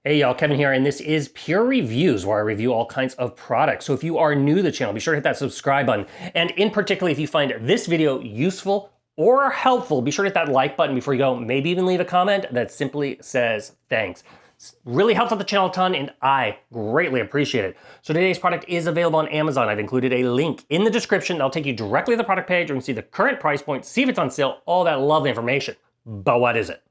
Hey y'all, Kevin here, and this is Pure Reviews, where I review all kinds of products. So if you are new to the channel, be sure to hit that subscribe button. And in particular, if you find this video useful or helpful, be sure to hit that like button before you go. Maybe even leave a comment that simply says thanks. It really helps out the channel a ton, and I greatly appreciate it. So today's product is available on Amazon. I've included a link in the description that'll take you directly to the product page. You can see the current price point, see if it's on sale, all that lovely information. But what is it?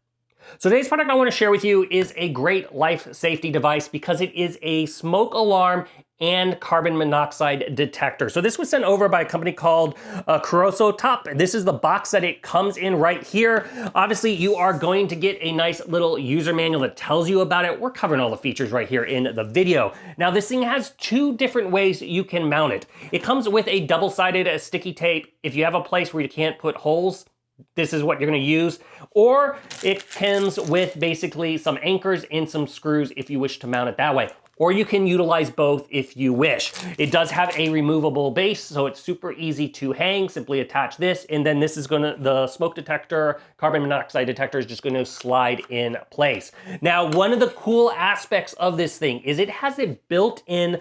So today's product I want to share with you is a great life safety device because it is a smoke alarm and carbon monoxide detector. So this was sent over by a company called KARUOTOP. This is the box that it comes in right here. Obviously, you are going to get a nice little user manual that tells you about it. We're covering all the features right here in the video. Now, this thing has two different ways you can mount it. It comes with a double-sided sticky tape. If you have a place where you can't put holes, this is what you're gonna use. Or it comes with basically some anchors and some screws if you wish to mount it that way. Or you can utilize both if you wish. It does have a removable base, so it's super easy to hang. Simply attach this, and then this is the smoke detector, carbon monoxide detector is just gonna slide in place. Now, one of the cool aspects of this thing is it has a built-in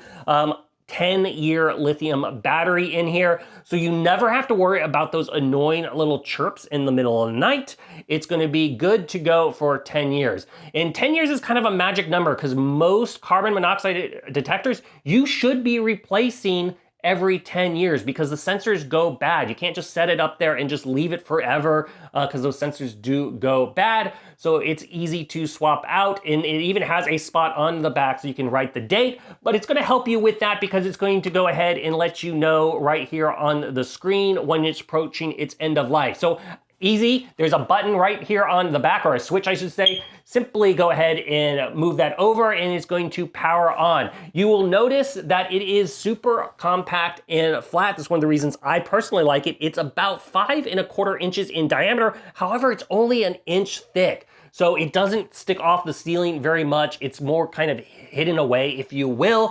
10-year lithium battery in here, so you never have to worry about those annoying little chirps in the middle of the night. It's gonna be good to go for 10 years. And 10 years is kind of a magic number because most carbon monoxide detectors, you should be replacing every 10 years because the sensors go bad. You can't just set it up there and just leave it forever because those sensors do go bad. So it's easy to swap out, and it even has a spot on the back so you can write the date, but it's gonna help you with that because it's going to go ahead and let you know right here on the screen when it's approaching its end of life. So easy, there's a button right here on the back, or a switch I should say. Simply go ahead and move that over and it's going to power on. You will notice that it is super compact and flat. That's one of the reasons I personally like it. It's about 5¼ inches in diameter. However, it's only an inch thick. So it doesn't stick off the ceiling very much. It's more kind of hidden away, if you will,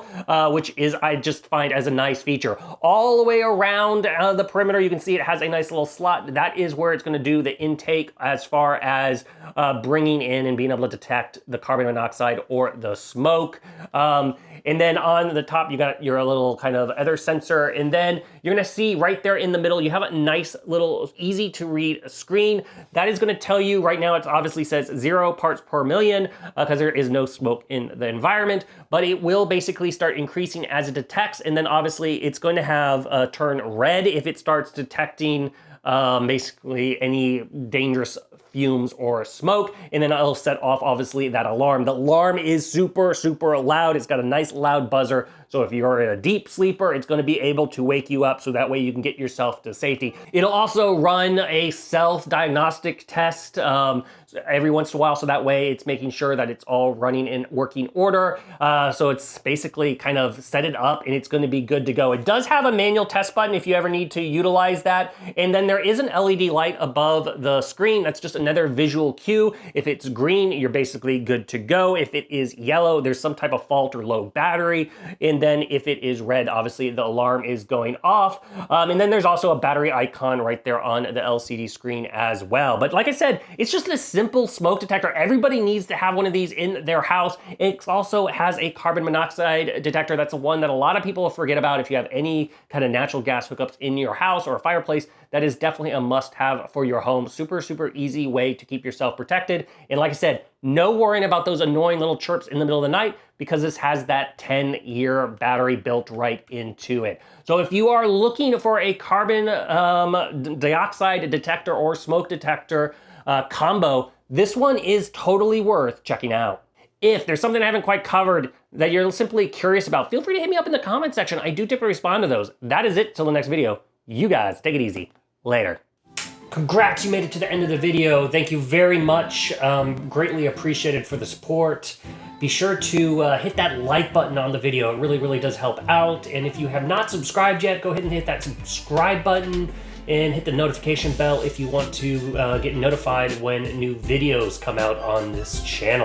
which is, I just find as a nice feature. All the way around the perimeter, you can see it has a nice little slot. That is where it's gonna do the intake as far as bringing in and being able to detect the carbon monoxide or the smoke. And then on the top, you got your little kind of other sensor. And then you're gonna see right there in the middle, you have a nice little easy to read screen. That is gonna tell you right now, it obviously says 0 parts per million because there is no smoke in the environment, but it will basically start increasing as it detects. And then obviously it's going to have turn red if it starts detecting basically any dangerous fumes or smoke, and then it'll set off obviously that alarm. The alarm is super, super loud. It's got a nice loud buzzer. So if you're a deep sleeper, it's gonna be able to wake you up so that way you can get yourself to safety. It'll also run a self-diagnostic test every once in a while, so that way it's making sure that it's all running in working order. So it's basically kind of set it up and it's gonna be good to go. It does have a manual test button if you ever need to utilize that. And then there is an LED light above the screen. That's just another visual cue. If it's green, you're basically good to go. If it is yellow, there's some type of fault or low battery. And then if it is red, obviously the alarm is going off. And then there's also a battery icon right there on the LCD screen as well. But like I said, it's just a simple smoke detector. Everybody needs to have one of these in their house. It also has a carbon monoxide detector. That's the one that a lot of people forget about. If you have any kind of natural gas hookups in your house or a fireplace, that is definitely a must-have for your home. Super, super easy way to keep yourself protected. And like I said, no worrying about those annoying little chirps in the middle of the night because this has that 10-year battery built right into it. So if you are looking for a carbon dioxide detector or smoke detector combo, this one is totally worth checking out. If there's something I haven't quite covered that you're simply curious about, feel free to hit me up in the comment section. I do typically respond to those. That is it till the next video. You guys, take it easy. Later. Congrats, you made it to the end of the video. Thank you very much. Greatly appreciated for the support. Be sure to hit that like button on the video. It really, really does help out. And if you have not subscribed yet, go ahead and hit that subscribe button and hit the notification bell if you want to get notified when new videos come out on this channel.